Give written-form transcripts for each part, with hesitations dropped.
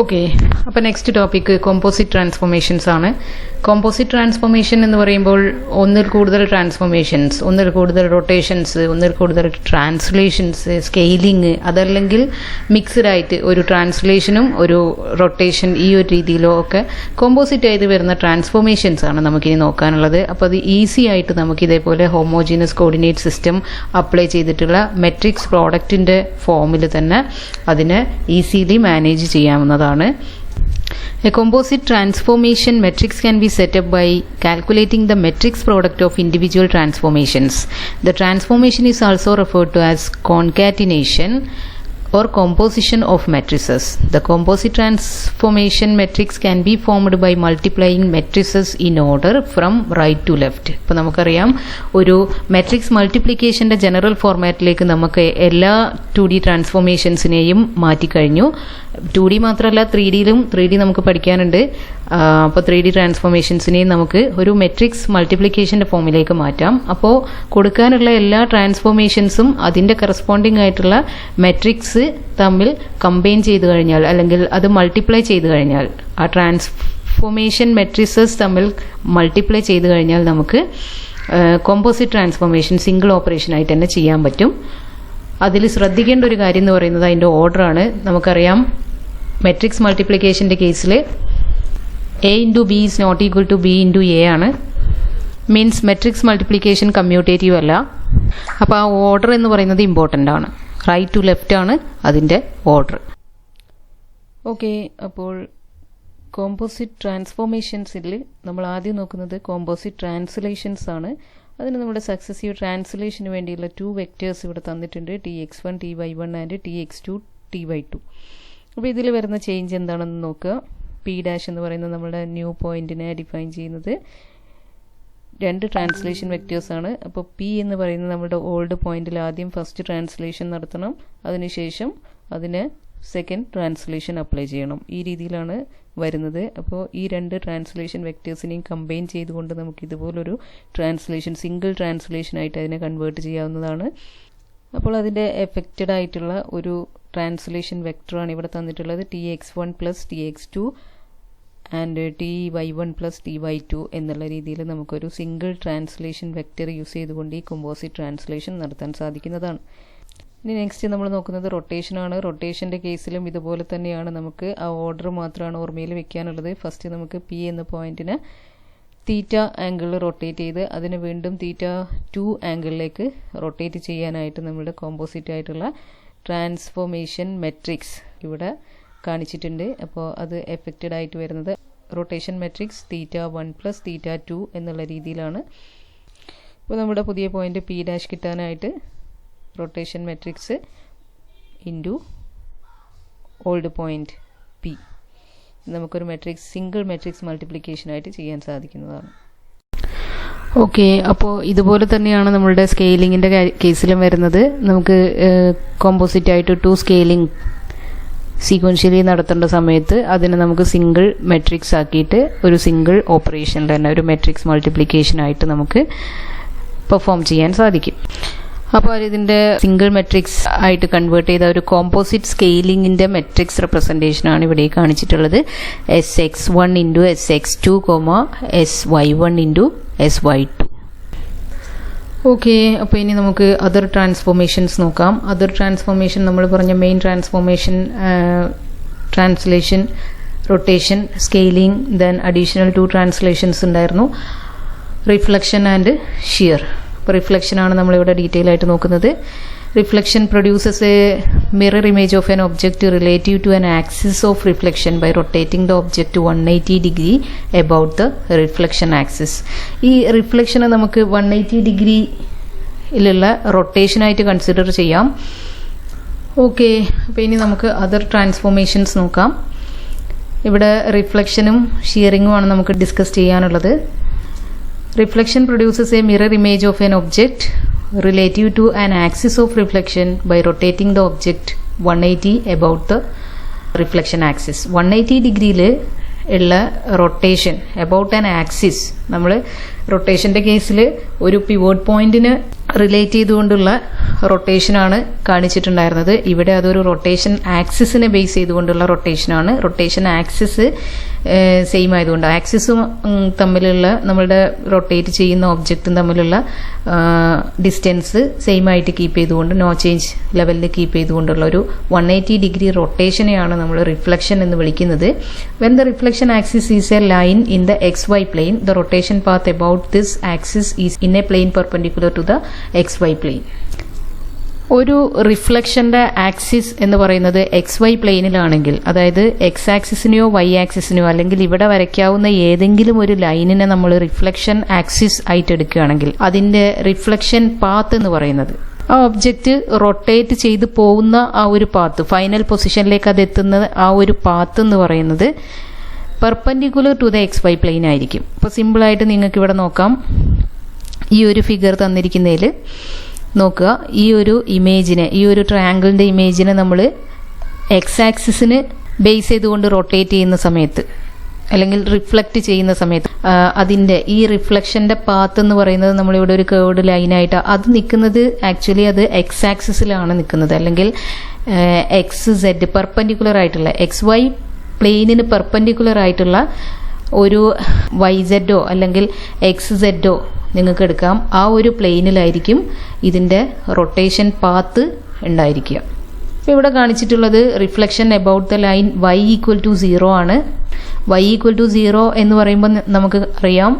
Okay, അപ്പോൾ next topic composite transformations ആണ്. Composite transformation എന്ന് പറയുമ്പോൾ ഒന്നിൽ കൂടുതൽ ട്രാൻസ്ഫോർമേഷൻസ്, ഒന്നിൽ കൂടുതൽ റൊട്ടേഷൻസ്, ഒന്നിൽ കൂടുതൽ ട്രാൻസ്ലേഷൻസ്, സ്കെയിലിംഗ്, അതല്ലെങ്കിൽ മിക്സ്ഡ് ആയിട്ട് ഒരു ട്രാൻസ്ലേഷനും ഒരു റൊട്ടേഷൻ ഈ ഒരു രീതിയിലോ ഒക്കെ കോമ്പോസിറ്റ് ആയിട്ട് വരുന്ന ട്രാൻസ്ഫോർമേഷൻസ് ആണ് നമുക്കിനി നോക്കാനുള്ളത്. അപ്പോൾ അത് ഈസി ആയിട്ട് നമുക്ക് ഇതേപോലെ ഹോമോജീനസ് കോർഡിനേറ്റ് സിസ്റ്റം അപ്ലൈ ചെയ്തിട്ടുള്ള മെട്രിക്സ് പ്രോഡക്റ്റിൻ്റെ ഫോമിൽ തന്നെ അതിനെ ഈസിലി മാനേജ് ചെയ്യാവുന്നതാണ്. A composite transformation matrix can be set up by calculating the matrix product of individual transformations. The transformation is also referred to as concatenation or composition of matrices. The composite transformation matrix can be formed by multiplying matrices in order from right to left. ഇപ്പോൾ നമുക്കറിയാം ഒരു matrix മൾട്ടിപ്ലിക്കേഷൻ്റെ general ഫോർമാറ്റിലേക്ക് നമുക്ക് എല്ലാ 2D ട്രാൻസ്ഫോർമേഷൻസിനെയും മാറ്റിക്കഴിഞ്ഞു. 2D മാത്രമല്ല 3Dയിലും 3D നമുക്ക് പഠിക്കാനുണ്ട്. അപ്പോൾ 3D ട്രാൻസ്ഫോർമേഷൻസിനെയും നമുക്ക് ഒരു മെട്രിക്സ് മൾട്ടിപ്ലിക്കേഷൻ്റെ ഫോമിലേക്ക് മാറ്റാം. അപ്പോൾ കൊടുക്കാനുള്ള എല്ലാ ട്രാൻസ്ഫോർമേഷൻസും അതിൻ്റെ കറസ്പോണ്ടിങ് ആയിട്ടുള്ള മെട്രിക്സ് തമ്മിൽ കമ്പൈൻ ചെയ്ത് കഴിഞ്ഞാൽ അല്ലെങ്കിൽ അത് മൾട്ടിപ്ലൈ ചെയ്ത് കഴിഞ്ഞാൽ ആ ട്രാൻസ്ഫോർമേഷൻ മെട്രിസസ് തമ്മിൽ മൾട്ടിപ്ലൈ ചെയ്ത് കഴിഞ്ഞാൽ നമുക്ക് കോമ്പോസിറ്റ് ട്രാൻസ്ഫോർമേഷൻ സിംഗിൾ ഓപ്പറേഷൻ ആയിട്ട് തന്നെ ചെയ്യാൻ പറ്റും. അതിൽ ശ്രദ്ധിക്കേണ്ട ഒരു കാര്യം എന്ന് പറയുന്നത് അതിൻ്റെ ഓർഡറാണ്. നമുക്കറിയാം മെട്രിക്സ് മൾട്ടിപ്ലിക്കേഷൻ്റെ കേസിൽ A into B is not equal to B into A ആണ്. മീൻസ് മെട്രിക്സ് മൾട്ടിപ്ലിക്കേഷൻ കമ്മ്യൂട്ടേറ്റീവ് അല്ല. അപ്പോൾ ആ ഓർഡർ എന്ന് പറയുന്നത് ഇമ്പോർട്ടൻ്റ് ആണ്. റൈറ്റ് ടു ലെഫ്റ്റ് ആണ് അതിൻ്റെ ഓർഡർ. ഓക്കെ, അപ്പോൾ കോമ്പോസിറ്റ് ട്രാൻസ്ഫോർമേഷൻസിൽ നമ്മൾ ആദ്യം നോക്കുന്നത് കോമ്പോസിറ്റ് ട്രാൻസ്ലേഷൻസ് ആണ്. അതിന് നമ്മുടെ സക്സസീവ് ട്രാൻസ്ലേഷന് വേണ്ടിയുള്ള 2 വെക്റ്റേഴ്സ് ഇവിടെ തന്നിട്ടുണ്ട്, tx1 ty1 and tx2 ty2. അപ്പോൾ ഇതിൽ വരുന്ന ചേഞ്ച് എന്താണെന്ന് നോക്കുക. P' എന്ന് പറയുന്നത് നമ്മുടെ ന്യൂ പോയിന്റിനെ ഡിഫൈൻ ചെയ്യുന്നത് 2 ട്രാൻസ്ലേഷൻ വെക്റ്റേഴ്സ് ആണ്. അപ്പോൾ P എന്ന് പറയുന്നത് നമ്മുടെ ഓൾഡ് പോയിന്റിൽ ആദ്യം ഫസ്റ്റ് ട്രാൻസ്ലേഷൻ നടത്തണം, അതിനുശേഷം അതിന് സെക്കൻഡ് ട്രാൻസ്ലേഷൻ അപ്ലൈ ചെയ്യണം. ഈ രീതിയിലാണ് വരുന്നത്. അപ്പോൾ ഈ 2 ട്രാൻസ്ലേഷൻ വെക്റ്റേഴ്സിനെയും കമ്പൈൻ ചെയ്തുകൊണ്ട് നമുക്ക് ഇതുപോലൊരു ട്രാൻസ്ലേഷൻ, സിംഗിൾ ട്രാൻസ്ലേഷൻ ആയിട്ട് അതിനെ കൺവേർട്ട് ചെയ്യാവുന്നതാണ്. അപ്പോൾ അതിൻ്റെ എഫക്റ്റഡ് ആയിട്ടുള്ള ഒരു ട്രാൻസ്ലേഷൻ വെക്ടറാണ് ഇവിടെ തന്നിട്ടുള്ളത്. tx1 plus tx2 and ty1 plus ty2 എന്നുള്ള രീതിയിൽ നമുക്കൊരു സിംഗിൾ ട്രാൻസ്ലേഷൻ വെക്ടർ യൂസ് ചെയ്തുകൊണ്ട് ഈ കോമ്പോസിറ്റ് ട്രാൻസ്ലേഷൻ നടത്താൻ സാധിക്കുന്നതാണ്. ഇനി നെക്സ്റ്റ് നമ്മൾ നോക്കുന്നത് റൊട്ടേഷനാണ്. റൊട്ടേഷൻ്റെ കേസിലും ഇതുപോലെ തന്നെയാണ്. നമുക്ക് ആ ഓർഡർ മാത്രമാണ് ഓർമ്മയിൽ വെക്കാനുള്ളത്. ഫസ്റ്റ് നമുക്ക് P എന്ന പോയിന്റിന് തീറ്റ ആംഗിളിൽ റൊട്ടേറ്റ് ചെയ്ത് അതിന് വീണ്ടും θ2 ആംഗിളിലേക്ക് റൊട്ടേറ്റ് ചെയ്യാനായിട്ട് നമ്മുടെ കോമ്പോസിറ്റ് ആയിട്ടുള്ള ട്രാൻസ്ഫോർമേഷൻ മെട്രിക്സ് ഇവിടെ കാണിച്ചിട്ടുണ്ട്. അപ്പോൾ അത് എഫക്റ്റഡ് ആയിട്ട് വരുന്നത് റൊട്ടേഷൻ മെട്രിക്സ് θ1 പ്ലസ് θ2 എന്നുള്ള രീതിയിലാണ്. അപ്പോൾ നമ്മുടെ പുതിയ പോയിന്റ് P' കിട്ടാനായിട്ട് rotation matrix into old point P നമുക്കൊരു മെട്രിക്സ്, സിംഗിൾ മെട്രിക്സ് മൾട്ടിപ്ലിക്കേഷൻ ആയിട്ട് ചെയ്യാൻ സാധിക്കുന്നതാണ്. ഓക്കെ, അപ്പോൾ ഇതുപോലെ തന്നെയാണ് നമ്മളുടെ സ്കെയിലിങ്ങിൻ്റെ കേസിലും വരുന്നത്. നമുക്ക് കോമ്പോസിറ്റ് ആയിട്ട് 2 സ്കെയിലിംഗ് സീക്വൻഷ്യലി നടത്തേണ്ട സമയത്ത് അതിനെ നമുക്ക് സിംഗിൾ മെട്രിക്സ് ആക്കിയിട്ട് ഒരു സിംഗിൾ ഓപ്പറേഷനിൽ തന്നെ ഒരു മെട്രിക്സ് മൾട്ടിപ്ലിക്കേഷൻ ആയിട്ട് നമുക്ക് പെർഫോം ചെയ്യാൻ സാധിക്കും. അപ്പോൾ ഇതിൻ്റെ സിംഗിൾ മെട്രിക്സ് ആയിട്ട് കൺവേർട്ട് ചെയ്ത ഒരു കോമ്പോസിറ്റ് സ്കെയിലിങ്ങിൻ്റെ മെട്രിക്സ് റെപ്രസെൻറ്റേഷനാണ് ഇവിടെ കാണിച്ചിട്ടുള്ളത്. sx1 into sx2, sy1 into sy2. Okay, അപ്പോൾ ഇനി നമുക്ക് അതർ ട്രാൻസ്ഫോർമേഷൻസ് നോക്കാം. അതർ ട്രാൻസ്ഫോർമേഷൻ നമ്മൾ പറഞ്ഞ main transformation translation, rotation, scaling, then additional 2 translations ഉണ്ടായിരുന്നു, റിഫ്ലക്ഷൻ ആൻഡ് ഷിയർ. അപ്പോൾ റിഫ്ലക്ഷനാണ് നമ്മളിവിടെ ഡീറ്റെയിൽ ആയിട്ട് നോക്കുന്നത്. Reflection produces a mirror image of an object relative to an axis of reflection by rotating the object 180 degree about the reflection axis. ഈ റിഫ്ലക്ഷനെ നമുക്ക് 180 ഡിഗ്രിയിലുള്ള റൊട്ടേഷനായിട്ട് consider ചെയ്യാം. ഓക്കെ, അപ്പോൾ ഇനി നമുക്ക് അതർ ട്രാൻസ്ഫോർമേഷൻസ് നോക്കാം. ഇവിടെ റിഫ്ലക്ഷനും ഷിയറിങ്ങുമാണ് നമുക്ക് ഡിസ്കസ് ചെയ്യാനുള്ളത്. Reflection produces a mirror image of an object relative to an axis of reflection by rotating the object 180 about the reflection axis. 180 ഡിഗ്രിയിൽ ഉള്ള റൊട്ടേഷൻ അബൌട്ട് ആൻ ആക്സിസ്. നമ്മൾ റൊട്ടേഷൻ്റെ കേസിൽ ഒരു പിവോട്ട് പോയിന്റിന് റിലേറ്റ് ചെയ്തുകൊണ്ടുള്ള റൊട്ടേഷനാണ് കാണിച്ചിട്ടുണ്ടായിരുന്നത്. ഇവിടെ അതൊരു റൊട്ടേഷൻ ആക്സിസിനെ ബേസ് ചെയ്തുകൊണ്ടുള്ള റൊട്ടേഷനാണ്. റൊട്ടേഷൻ ആക്സിസ് സെയിം ആയതുകൊണ്ട് ആക്സിസും തമ്മിലുള്ള നമ്മളുടെ റൊട്ടേറ്റ് ചെയ്യുന്ന ഒബ്ജക്റ്റും തമ്മിലുള്ള ഡിസ്റ്റൻസ് സെയിം ആയിട്ട് കീപ്പ് ചെയ്തുകൊണ്ട് നോ ചേഞ്ച് ലെവലിൽ കീപ്പ് ചെയ്തുകൊണ്ടുള്ള ഒരു 180 ഡിഗ്രി റൊട്ടേഷനെയാണ് നമ്മൾ റിഫ്ലക്ഷൻ എന്ന് വിളിക്കുന്നത്. When the reflection axis is a line in the XY plane, the rotation path about this axis is in a plane perpendicular to the XY plane. ഒരു റിഫ്ലക്ഷന്റെ axis എന്ന് പറയുന്നത് XY പ്ലെയിനിലാണെങ്കിൽ, അതായത് എക്സ് ആക്സിസിനെയോ Y ആക്സിസിനെയോ അല്ലെങ്കിൽ ഇവിടെ വരയ്ക്കാവുന്ന ഏതെങ്കിലും ഒരു ലൈനിനെ നമ്മൾ റിഫ്ലക്ഷൻ ആക്സിസ് ആയിട്ട് എടുക്കുകയാണെങ്കിൽ അതിന്റെ റിഫ്ലക്ഷൻ പാത്ത് എന്ന് പറയുന്നത് ആ ഒബ്ജക്റ്റ് റൊട്ടേറ്റ് ചെയ്ത് പോകുന്ന ആ ഒരു പാത്ത്, ഫൈനൽ പൊസിഷനിലേക്ക് അത് എത്തുന്ന ആ ഒരു പാത്ത് എന്ന് പറയുന്നത് perpendicular to the XY plane ആയിരിക്കും. അപ്പോൾ സിമ്പിളായിട്ട് നിങ്ങൾക്ക് ഇവിടെ നോക്കാം. ഈ ഒരു ഫിഗർ തന്നിരിക്കുന്നതിൽ നോക്കുക, ഈ ഒരു ഇമേജിനെ, ഈ ഒരു ട്രയാങ്കിളിന്റെ ഇമേജിനെ നമ്മൾ എക്സ് ആക്സിസിന് ബേസ് ചെയ്തുകൊണ്ട് റൊട്ടേറ്റ് ചെയ്യുന്ന സമയത്ത് അല്ലെങ്കിൽ റിഫ്ലക്റ്റ് ചെയ്യുന്ന സമയത്ത് അതിന്റെ ഈ റിഫ്ലക്ഷന്റെ പാത്ത് എന്ന് പറയുന്നത് നമ്മളിവിടെ ഒരു കേർവ്ഡ് ലൈനായിട്ട് അത് നിൽക്കുന്നത് ആക്ച്വലി അത് എക്സ് ആക്സിസിലാണ് നിൽക്കുന്നത്. അല്ലെങ്കിൽ XZ പെർപെൻഡിക്കുലർ ആയിട്ടുള്ള XY പ്ലെയിനിന് പെർപെൻഡിക്കുലർ ആയിട്ടുള്ള ഒരു YZ അല്ലെങ്കിൽ XZ നിങ്ങൾക്ക് എടുക്കാം. ആ ഒരു പ്ലെയിനിലായിരിക്കും ഇതിന്റെ റൊട്ടേഷൻ പാത്ത് ഉണ്ടായിരിക്കുക. അപ്പോൾ ഇവിടെ കാണിച്ചിട്ടുള്ളത് reflection about the line y = 0 ആണ്. y = 0 എന്ന് പറയുമ്പോൾ നമുക്ക് അറിയാം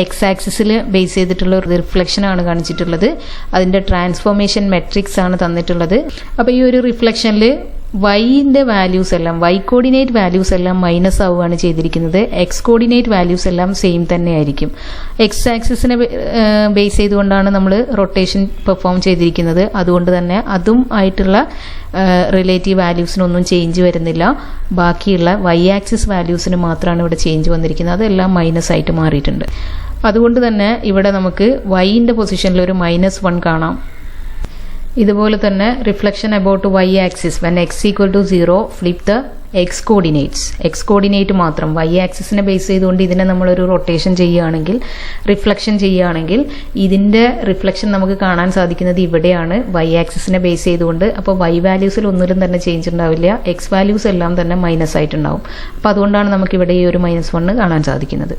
എക്സ് ആക്സിസിൽ ബേസ് ചെയ്തിട്ടുള്ള ഒരു റിഫ്ലക്ഷൻ ആണ് കാണിച്ചിട്ടുള്ളത്. അതിന്റെ ട്രാൻസ്ഫോർമേഷൻ മെട്രിക്സ് ആണ് തന്നിട്ടുള്ളത്. അപ്പോൾ ഈ ഒരു റിഫ്ലക്ഷനിൽ വൈന്റെ വാല്യൂസ് എല്ലാം, y കോർഡിനേറ്റ് വാല്യൂസ് എല്ലാം മൈനസ് ആവുകയാണ് ചെയ്തിരിക്കുന്നത്. എക്സ് കോർഡിനേറ്റ് വാല്യൂസ് എല്ലാം സെയിം തന്നെ ആയിരിക്കും. എക്സ് ആക്സിസിനെ ബേസ് ചെയ്തുകൊണ്ടാണ് നമ്മൾ റൊട്ടേഷൻ പെർഫോം ചെയ്തിരിക്കുന്നത്. അതുകൊണ്ട് തന്നെ അതും ആയിട്ടുള്ള റിലേറ്റീവ് വാല്യൂസിനൊന്നും ചേഞ്ച് വരുന്നില്ല. ബാക്കിയുള്ള Y ആക്സിസ് വാല്യൂസിന് മാത്രമാണ് ഇവിടെ ചേഞ്ച് വന്നിരിക്കുന്നത്. അതെല്ലാം മൈനസ് ആയിട്ട് മാറിയിട്ടുണ്ട്. അതുകൊണ്ട് തന്നെ ഇവിടെ നമുക്ക് വൈന്റെ പൊസിഷനിൽ ഒരു -1 കാണാം. ഇതുപോലെ തന്നെ reflection about Y axis when x = 0 flip the X coordinate മാത്രം Y ആക്സിസിനെ ബേസ് ചെയ്തുകൊണ്ട് ഇതിനെ നമ്മളൊരു റൊട്ടേഷൻ ചെയ്യുകയാണെങ്കിൽ, റിഫ്ലക്ഷൻ ചെയ്യുകയാണെങ്കിൽ ഇതിന്റെ റിഫ്ലക്ഷൻ നമുക്ക് കാണാൻ സാധിക്കുന്നത് ഇവിടെയാണ് Y ആക്സിസിനെ ബേസ് ചെയ്തുകൊണ്ട്. അപ്പോൾ Y വാല്യൂസിൽ ഒന്നിലും തന്നെ ചേഞ്ച് ഉണ്ടാവില്ല. എക്സ് വാല്യൂസ് എല്ലാം തന്നെ മൈനസ് ആയിട്ടുണ്ടാവും. അപ്പോൾ അതുകൊണ്ടാണ് നമുക്ക് ഇവിടെ ഈ ഒരു -1 കാണാൻ സാധിക്കുന്നത്.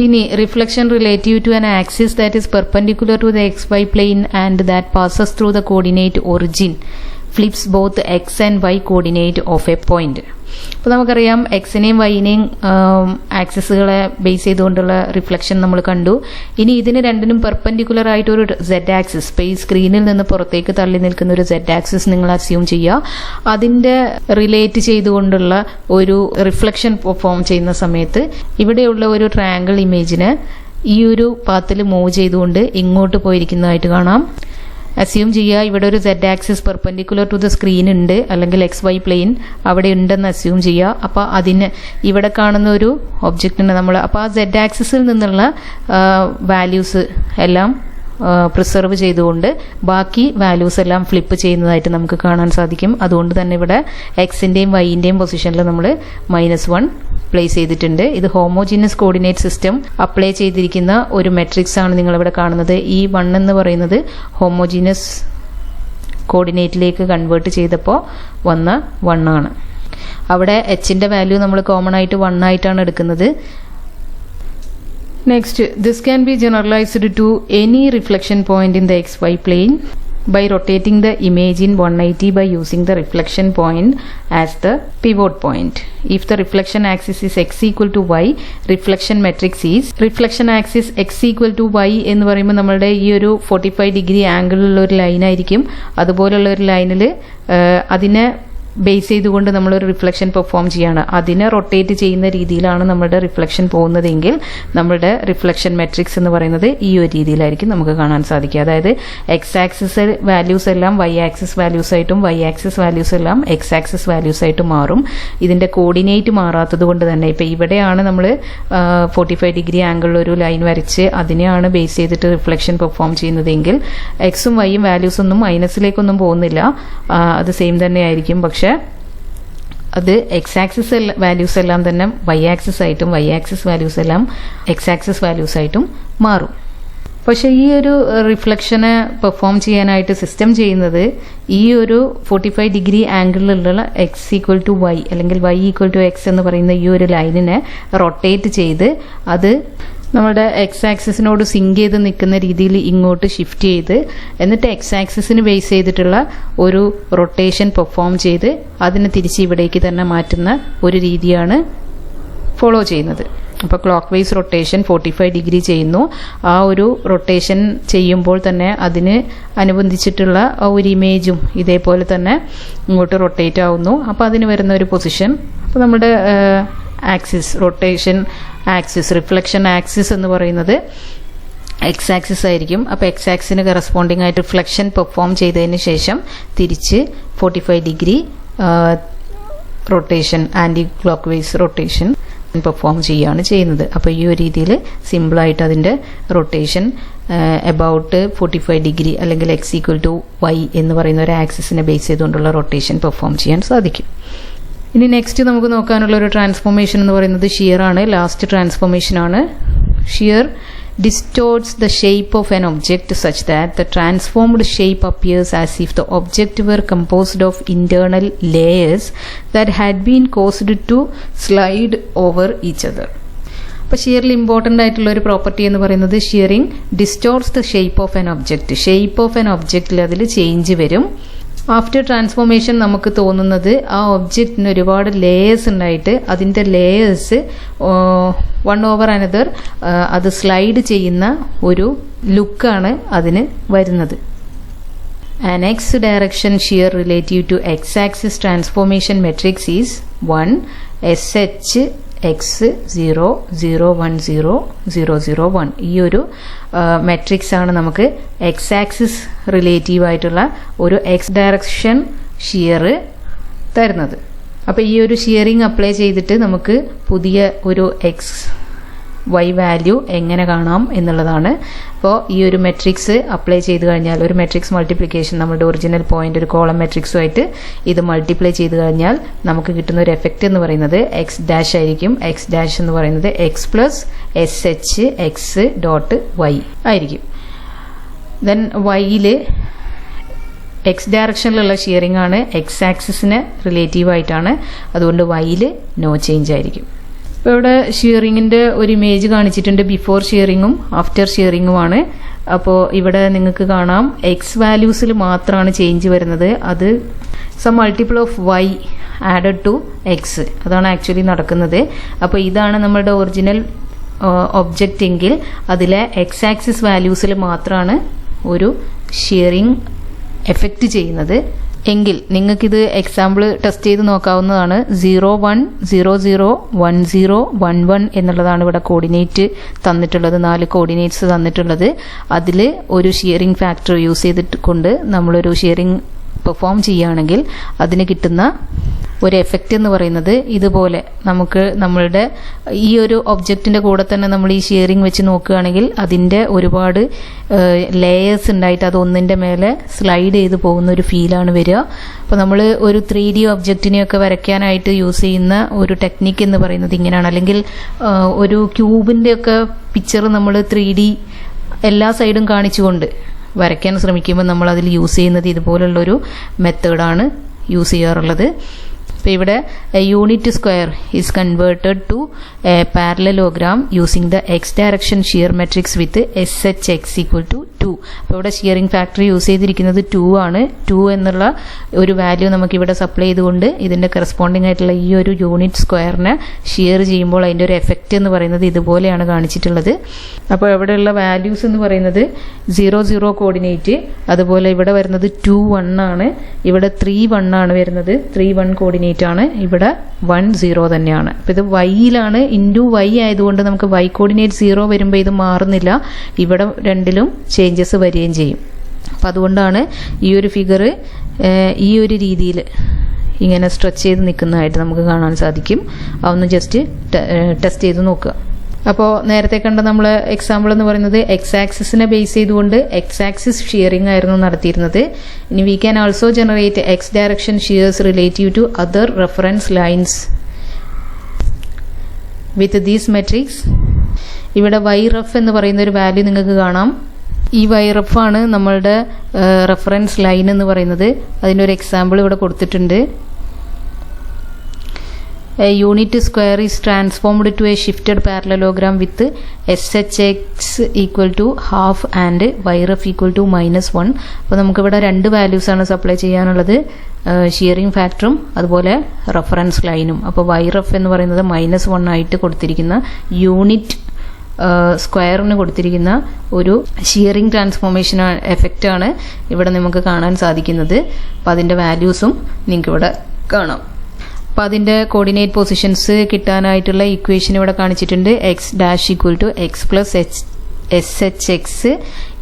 ഇനി reflection relative to an axis that is perpendicular to the XY plane and that passes through the coordinate origin flips both X and Y coordinate of a point. അപ്പോൾ നമുക്കറിയാം എക്സിനെയും വൈനെയും ആക്സിസുകളെ ബേസ് ചെയ്തുകൊണ്ടുള്ള റിഫ്ലക്ഷൻ നമ്മൾ കണ്ടു. ഇനി ഇതിന് രണ്ടിനും പെർപെൻഡിക്കുലർ ആയിട്ട് ഒരു Z ആക്സിസ്, ഈ സ്ക്രീനിൽ നിന്ന് പുറത്തേക്ക് തള്ളി നിൽക്കുന്ന ഒരു Z ആക്സിസ് നിങ്ങൾ അസ്യൂം ചെയ്യുക. അതിന്റെ റിലേറ്റ് ചെയ്തുകൊണ്ടുള്ള ഒരു റിഫ്ലക്ഷൻ പെർഫോം ചെയ്യുന്ന സമയത്ത് ഇവിടെയുള്ള ഒരു ട്രയാങ്കിൾ ഇമേജിന് ഈ ഒരു പാത്തിൽ മൂവ് ചെയ്തുകൊണ്ട് ഇങ്ങോട്ട് പോയിരിക്കുന്നതായിട്ട് കാണാം. അസ്യൂം ചെയ്യുക ഇവിടെ ഒരു Z axis perpendicular to the screen ഉണ്ട്, അല്ലെങ്കിൽ XY പ്ലെയിൻ അവിടെ ഉണ്ടെന്ന് അസ്യൂം ചെയ്യുക. അപ്പോൾ അതിന് ഇവിടെ കാണുന്ന ഒരു ഒബ്ജക്റ്റിന് നമ്മൾ അപ്പോൾ ആ Z ആക്സിസിൽ നിന്നുള്ള വാല്യൂസ് എല്ലാം പ്രിസർവ് ചെയ്തുകൊണ്ട് ബാക്കി വാല്യൂസ് എല്ലാം ഫ്ലിപ്പ് ചെയ്യുന്നതായിട്ട് നമുക്ക് കാണാൻ സാധിക്കും. അതുകൊണ്ട് തന്നെ ഇവിടെ എക്സിന്റെയും വൈന്റെയും പൊസിഷനിൽ നമ്മൾ -1 പ്ലേസ് ചെയ്തിട്ടുണ്ട്. ഇത് ഹോമോജീനസ് കോർഡിനേറ്റ് സിസ്റ്റം അപ്ലൈ ചെയ്തിരിക്കുന്ന ഒരു മെട്രിക്സ് ആണ് നിങ്ങളിവിടെ കാണുന്നത്. ഈ 1 എന്ന് പറയുന്നത് ഹോമോജീനസ് കോർഡിനേറ്റിലേക്ക് കൺവേർട്ട് ചെയ്തപ്പോൾ വന്ന 1 ആണ്. അവിടെ എച്ചിന്റെ വാല്യൂ നമ്മൾ കോമൺ ആയിട്ട് 1 ആയിട്ടാണ് എടുക്കുന്നത്. Next, this can be generalized to any reflection point in the XY plane by rotating the image in 180 by using the reflection point as the pivot point. If the reflection axis is x equal to y, reflection matrix is reflection axis x equal to y എന്ന് പറയുമ്പോൾ നമ്മളുടെ ഈ ഒരു 45 degree ആംഗിളിലുള്ള ഒരു line ആയിരിക്കും. അതുപോലുള്ള ഒരു ലൈനിൽ അതിനെ ബേസ് ചെയ്തുകൊണ്ട് നമ്മളൊരു റിഫ്ലക്ഷൻ പെർഫോം ചെയ്യാണ്. അതിനെ റൊട്ടേറ്റ് ചെയ്യുന്ന രീതിയിലാണ് നമ്മളുടെ റിഫ്ലക്ഷൻ പോകുന്നതെങ്കിൽ നമ്മളുടെ റിഫ്ലക്ഷൻ മെട്രിക്സ് എന്ന് പറയുന്നത് ഈ ഒരു രീതിയിലായിരിക്കും നമുക്ക് കാണാൻ സാധിക്കുക. അതായത് എക്സ് ആക്സിസ് വാല്യൂസ് എല്ലാം Y ആക്സിസ് വാല്യൂസ് ആയിട്ടും Y ആക്സിസ് വാല്യൂസ് എല്ലാം എക്സ് ആക്സിസ് വാല്യൂസ് ആയിട്ടും മാറും. ഇതിന്റെ കോർഡിനേറ്റ് മാറാത്തത് കൊണ്ട് തന്നെ ഇപ്പൊ ഇവിടെയാണ് നമ്മൾ 45 ഡിഗ്രി ആംഗിളിൽ ഒരു ലൈൻ വരച്ച് അതിനെയാണ് ബേസ് ചെയ്തിട്ട് റിഫ്ലക്ഷൻ പെർഫോം ചെയ്യുന്നതെങ്കിൽ എക്സും വൈയും വാല്യൂസ് ഒന്നും മൈനസിലേക്കൊന്നും പോകുന്നില്ല, അത് സെയിം തന്നെ ആയിരിക്കും. പക്ഷെ അത് എക്സ് ആക്സിസ് വാല്യൂസ് എല്ലാം തന്നെ Y ആക്സിസ് ആയിട്ടും Y ആക്സിസ് വാല്യൂസ് എല്ലാം എക്സ് ആക്സിസ് വാല്യൂസ് ആയിട്ടും മാറും. പക്ഷേ ഈ ഒരു റിഫ്ലക്ഷനെ പെർഫോം ചെയ്യാനായിട്ട് സിസ്റ്റം ചെയ്യുന്നത് ഈ ഒരു 45 ഡിഗ്രി ആംഗിളിലുള്ള എക്സ് ഈക്വൽ ടു വൈ അല്ലെങ്കിൽ വൈ ഈക്വൽ ടു എക്സ് എന്ന് പറയുന്ന ഈ ഒരു ലൈനിനെ റൊട്ടേറ്റ് ചെയ്ത് അത് നമ്മുടെ എക്സ് ആക്സിസിനോട് സിങ്ക് ചെയ്ത് നിൽക്കുന്ന രീതിയിൽ ഇങ്ങോട്ട് ഷിഫ്റ്റ് ചെയ്ത് എന്നിട്ട് എക്സ് ആക്സിസിന് ബേസ് ചെയ്തിട്ടുള്ള ഒരു റൊട്ടേഷൻ പെർഫോം ചെയ്ത് അതിനെ തിരിച്ച് ഇവിടേക്ക് തന്നെ മാറ്റുന്ന ഒരു രീതിയാണ് ഫോളോ ചെയ്യുന്നത്. അപ്പോൾ ക്ലോക്ക് വൈസ് റൊട്ടേഷൻ 45 ഡിഗ്രി ചെയ്യുന്നു. ആ ഒരു റൊട്ടേഷൻ ചെയ്യുമ്പോൾ തന്നെ അതിന് അനുബന്ധിച്ചിട്ടുള്ള ആ ഒരു ഇമേജും ഇതേപോലെ തന്നെ ഇങ്ങോട്ട് റൊട്ടേറ്റ് ആവുന്നു. അപ്പോൾ അതിന് വരുന്ന ഒരു പൊസിഷൻ, അപ്പോൾ നമ്മുടെ axis rotation axis reflection axis എന്ന് പറയുന്നത് എക്സ് ആക്സിസ് ആയിരിക്കും. അപ്പോൾ എക്സ് ആക്സിന് കറസ്പോണ്ടിങ് ആയിട്ട് റിഫ്ലക്ഷൻ പെർഫോം ചെയ്തതിന് ശേഷം തിരിച്ച് 45 degree rotation anticlockwise rotation perform ചെയ്യുകയാണ് ചെയ്യുന്നത്. അപ്പോൾ ഈ ഒരു രീതിയിൽ സിമ്പിളായിട്ട് അതിൻ്റെ റൊട്ടേഷൻ എബൌട്ട് 45 ഡിഗ്രി അല്ലെങ്കിൽ എക്സ് ഈക്വൽ ടു വൈ എന്ന് പറയുന്ന ഒരു ആക്സിസിനെ ബേസ് ചെയ്തുകൊണ്ടുള്ള റൊട്ടേഷൻ പെർഫോം ചെയ്യാൻ സാധിക്കും. ഇനി നെക്സ്റ്റ് നമുക്ക് നോക്കാനുള്ള ഒരു ട്രാൻസ്ഫോർമേഷൻ എന്ന് പറയുന്നത് ഷിയർ ആണ്. ലാസ്റ്റ് ട്രാൻസ്ഫോർമേഷൻ ആണ്. Shear distorts the shape of an object such that the transformed shape appears as if the object were composed of internal layers that had been caused to slide over each other. അപ്പോൾ ഷിയറിൽ important ആയിട്ടുള്ള ഒരു property എന്ന് പറയുന്നത് shearing distorts the shape of an object. Shape of an ഒബ്ജക്റ്റിൽ അതിൽ change വരും. After transformation നമുക്ക് തോന്നുന്നത് ആ ഒബ്ജക്റ്റിന് ഒരുപാട് ലേയേഴ്സ് ഉണ്ടായിട്ട് അതിൻ്റെ ലേയേഴ്സ് വൺ ഓവർ അനദർ അത് സ്ലൈഡ് ചെയ്യുന്ന ഒരു ലുക്കാണ് അതിന് വരുന്നത്. An x direction shear relative to x-axis transformation matrix is 1 sh x 0 0 1 0 0 0 1. ഈ ഒരു മെട്രിക്സ് ആണ് നമുക്ക് എക്സ് ആക്സിസ് റിലേറ്റീവ് ആയിട്ടുള്ള ഒരു എക്സ് ഡയറക്ഷൻ ഷിയർ തരുന്നത്. അപ്പോൾ ഈ ഒരു ഷിയറിംഗ് അപ്ലൈ ചെയ്തിട്ട് നമുക്ക് പുതിയ ഒരു എക്സ് വൈ വാല്യൂ എങ്ങനെ കാണാം എന്നുള്ളതാണ്. അപ്പോൾ ഈ ഒരു മെട്രിക്സ് അപ്ലൈ ചെയ്ത് കഴിഞ്ഞാൽ ഒരു മെട്രിക്സ് മൾട്ടിപ്ലിക്കേഷൻ നമ്മുടെ ഒറിജിനൽ പോയിന്റ് ഒരു കോളം മെട്രിക്സുമായിട്ട് ഇത് മൾട്ടിപ്ലൈ ചെയ്ത് കഴിഞ്ഞാൽ നമുക്ക് കിട്ടുന്ന ഒരു എഫക്റ്റ് എന്ന് പറയുന്നത് എക്സ് ഡാഷ് ആയിരിക്കും. എക്സ് ഡാഷ് എന്ന് പറയുന്നത് X plus S H X dot Y ആയിരിക്കും. ദെൻ വൈയിൽ എക്സ് ഡയറക്ഷനിലുള്ള ഷിയറിംഗ് ആണ്, എക്സ് ആക്സിസിന് റിലേറ്റീവ് ആയിട്ടാണ്, അതുകൊണ്ട് വൈയിൽ നോ ചേഞ്ച് ആയിരിക്കും. ഇപ്പോൾ ഇവിടെ ഷിയറിങ്ങിൻ്റെ ഒരു ഇമേജ് കാണിച്ചിട്ടുണ്ട്. ബിഫോർ ഷിയറിങ്ങും ആഫ്റ്റർ ഷിയറിങ്ങുമാണ്. അപ്പോൾ ഇവിടെ നിങ്ങൾക്ക് കാണാം എക്സ് വാല്യൂസിൽ മാത്രമാണ് ചേഞ്ച് വരുന്നത്. അത് some multiple of Y added to X, അതാണ് ആക്ച്വലി നടക്കുന്നത്. അപ്പോൾ ഇതാണ് നമ്മുടെ ഒറിജിനൽ ഒബ്ജക്റ്റ് എങ്കിൽ അതിലെ എക്സ് ആക്സിസ് വാല്യൂസിൽ മാത്രമാണ് ഒരു ഷിയറിംഗ് എഫക്റ്റ് ചെയ്യുന്നത് എങ്കിൽ നിങ്ങൾക്കിത് എക്സാമ്പിൾ ടെസ്റ്റ് ചെയ്ത് നോക്കാവുന്നതാണ്. 0 1 0 0 1 0 1 1 എന്നുള്ളതാണ് ഇവിടെ കോർഡിനേറ്റ് തന്നിട്ടുള്ളത്, 4 കോർഡിനേറ്റ്സ് തന്നിട്ടുള്ളത്. അതിൽ ഒരു ഷിയറിംഗ് ഫാക്ടർ യൂസ് ചെയ്തിട്ട് കൊണ്ട് നമ്മളൊരു ഷിയറിംഗ് പെർഫോം ചെയ്യുകയാണെങ്കിൽ അതിന് കിട്ടുന്ന ഒരു എഫക്റ്റ് എന്ന് പറയുന്നത് ഇതുപോലെ നമുക്ക് നമ്മളുടെ ഈ ഒരു ഒബ്ജക്റ്റിൻ്റെ കൂടെ തന്നെ നമ്മൾ ഈ ഷിയറിംഗ് വെച്ച് നോക്കുകയാണെങ്കിൽ അതിൻ്റെ ഒരുപാട് ലേയേഴ്സ് ഉണ്ടായിട്ട് അത് ഒന്നിൻ്റെ മേലെ സ്ലൈഡ് ചെയ്ത് പോകുന്ന ഒരു ഫീലാണ് വരിക. അപ്പോൾ നമ്മൾ ഒരു 3D ഒബ്ജക്റ്റിനെയൊക്കെ വരയ്ക്കാനായിട്ട് യൂസ് ചെയ്യുന്ന ഒരു ടെക്നിക്ക് എന്ന് പറയുന്നത് ഇങ്ങനെയാണ്. അല്ലെങ്കിൽ ഒരു ക്യൂബിൻ്റെയൊക്കെ പിക്ചർ നമ്മൾ 3D എല്ലാ സൈഡും കാണിച്ചുകൊണ്ട് വരയ്ക്കാൻ ശ്രമിക്കുമ്പോൾ നമ്മൾ അതിൽ യൂസ് ചെയ്യുന്നത് ഇതുപോലുള്ളൊരു മെത്തേഡാണ് യൂസ് ചെയ്യാറുള്ളത്. അപ്പോൾ ഇവിടെ unit square is converted to a parallelogram using the X direction shear matrix with S H X equal to 2. അപ്പോൾ ഇവിടെ ഷിയറിംഗ് ഫാക്ടർ യൂസ് ചെയ്തിരിക്കുന്നത് 2 ആണ്. 2 എന്നുള്ള ഒരു വാല്യൂ നമുക്കിവിടെ സപ്ലൈ ചെയ്തുകൊണ്ട് ഇതിൻ്റെ കറസ്പോണ്ടിങ് ആയിട്ടുള്ള ഈ ഒരു യൂണിറ്റ് സ്ക്വയറിനെ ഷിയർ ചെയ്യുമ്പോൾ അതിൻ്റെ ഒരു എഫക്റ്റ് എന്ന് പറയുന്നത് ഇതുപോലെയാണ് കാണിച്ചിട്ടുള്ളത്. അപ്പോൾ ഇവിടെയുള്ള വാല്യൂസ് എന്ന് പറയുന്നത് 0 0 കോർഡിനേറ്റ്, അതുപോലെ ഇവിടെ വരുന്നത് 2 1 ആണ്, ഇവിടെ 3 1 ആണ് വരുന്നത്, 3 1 കോർഡിനേറ്റ് ആണ്, ഇവിടെ 1 0 തന്നെയാണ്. അപ്പോൾ ഇത് വൈയിലാണ് ഇൻറ്റു വൈ ആയതുകൊണ്ട് നമുക്ക് വൈ കോർഡിനേറ്റ് 0 വരുമ്പോൾ ഇത് മാറുന്നില്ല, ഇവിടെ രണ്ടിലും ചേഞ്ചസ് വരികയും ചെയ്യും. അപ്പം അതുകൊണ്ടാണ് ഈ ഒരു ഫിഗർ ഈ ഒരു രീതിയിൽ ഇങ്ങനെ സ്ട്രെച്ച് ചെയ്ത് നിൽക്കുന്നതായിട്ട് നമുക്ക് കാണാൻ സാധിക്കും. അതൊന്ന് ജസ്റ്റ് ടെസ്റ്റ് ചെയ്ത് നോക്കുക. അപ്പോൾ നേരത്തെ കണ്ട നമ്മൾ എക്സാമ്പിൾ എന്ന് പറയുന്നത് എക്സ് ആക്സിസിനെ ബേസ് ചെയ്തുകൊണ്ട് എക്സ് ആക്സിസ് ഷിയറിംഗ് ആയിരുന്നു നടത്തിയിരുന്നത്. ഇനി we can also generate X direction shears relative to other reference lines with these matrix. ഇവിടെ വൈ റഫ് എന്ന് പറയുന്ന ഒരു വാല്യൂ നിങ്ങൾക്ക് കാണാം. ഈ വൈറഫാണ് നമ്മളുടെ റെഫറൻസ് ലൈൻ എന്ന് പറയുന്നത്. അതിൻ്റെ ഒരു എക്സാമ്പിൾ ഇവിടെ കൊടുത്തിട്ടുണ്ട്. A unit square is transformed to a shifted parallelogram with SHX equal to half and YRF equal to -1. അപ്പോൾ നമുക്കിവിടെ രണ്ട് വാല്യൂസ് ആണ് സപ്ലൈ ചെയ്യാനുള്ളത്, ഷിയറിംഗ് ഫാക്ടറും അതുപോലെ റെഫറൻസ് ലൈനും. അപ്പോൾ YRF എന്ന് പറയുന്നത് -1 ആയിട്ട് കൊടുത്തിരിക്കുന്ന യൂണിറ്റ് സ്ക്വയറിന് കൊടുത്തിരിക്കുന്ന ഒരു ഷിയറിംഗ് ട്രാൻസ്ഫോർമേഷൻ എഫക്റ്റാണ് ഇവിടെ നമുക്ക് കാണാൻ സാധിക്കുന്നത്. അപ്പോൾ അതിൻ്റെ വാല്യൂസും നിങ്ങൾക്കിവിടെ കാണാം. അപ്പോൾ അതിൻ്റെ കോർഡിനേറ്റ് പൊസിഷൻസ് കിട്ടാനായിട്ടുള്ള ഇക്വേഷൻ ഇവിടെ കാണിച്ചിട്ടുണ്ട്. x' equal to x plus SHX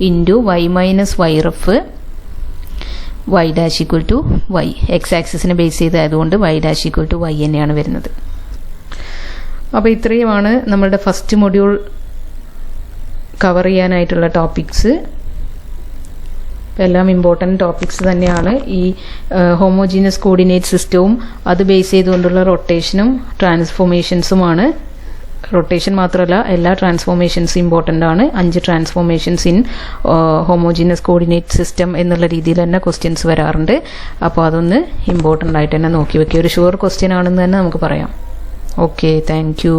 into y minus YRF, y' equal to y. X ആക്സിസിനെ ബേസ് ചെയ്തായതുകൊണ്ട് y' ഈക്വൽ ടു y തന്നെയാണ് വരുന്നത്. അപ്പോൾ ഇത്രയുമാണ് നമ്മളുടെ ഫസ്റ്റ് മൊഡ്യൂൾ കവർ ചെയ്യാനായിട്ടുള്ള ടോപ്പിക്സ്. എല്ലാം ഇമ്പോർട്ടൻറ്റ് ടോപ്പിക്സ് തന്നെയാണ്. ഈ ഹോമോജീനിയസ് കോർഡിനേറ്റ് സിസ്റ്റവും അത് ബേസ് ചെയ്തുകൊണ്ടുള്ള റൊട്ടേഷനും ട്രാൻസ്ഫോർമേഷൻസുമാണ്. റൊട്ടേഷൻ മാത്രമല്ല, എല്ലാ ട്രാൻസ്ഫോർമേഷൻസും ഇമ്പോർട്ടൻ്റ് ആണ്. 5 transformations in homogeneous coordinate system എന്നുള്ള രീതിയിൽ തന്നെ ക്വസ്റ്റ്യൻസ് വരാറുണ്ട്. അപ്പോൾ അതൊന്ന് ഇമ്പോർട്ടൻ്റ് ആയിട്ട് തന്നെ നോക്കി വെക്കുക. ഒരു ഷുവർ ക്വസ്റ്റ്യൻ ആണെന്ന് തന്നെ നമുക്ക് പറയാം. Okay, thank you.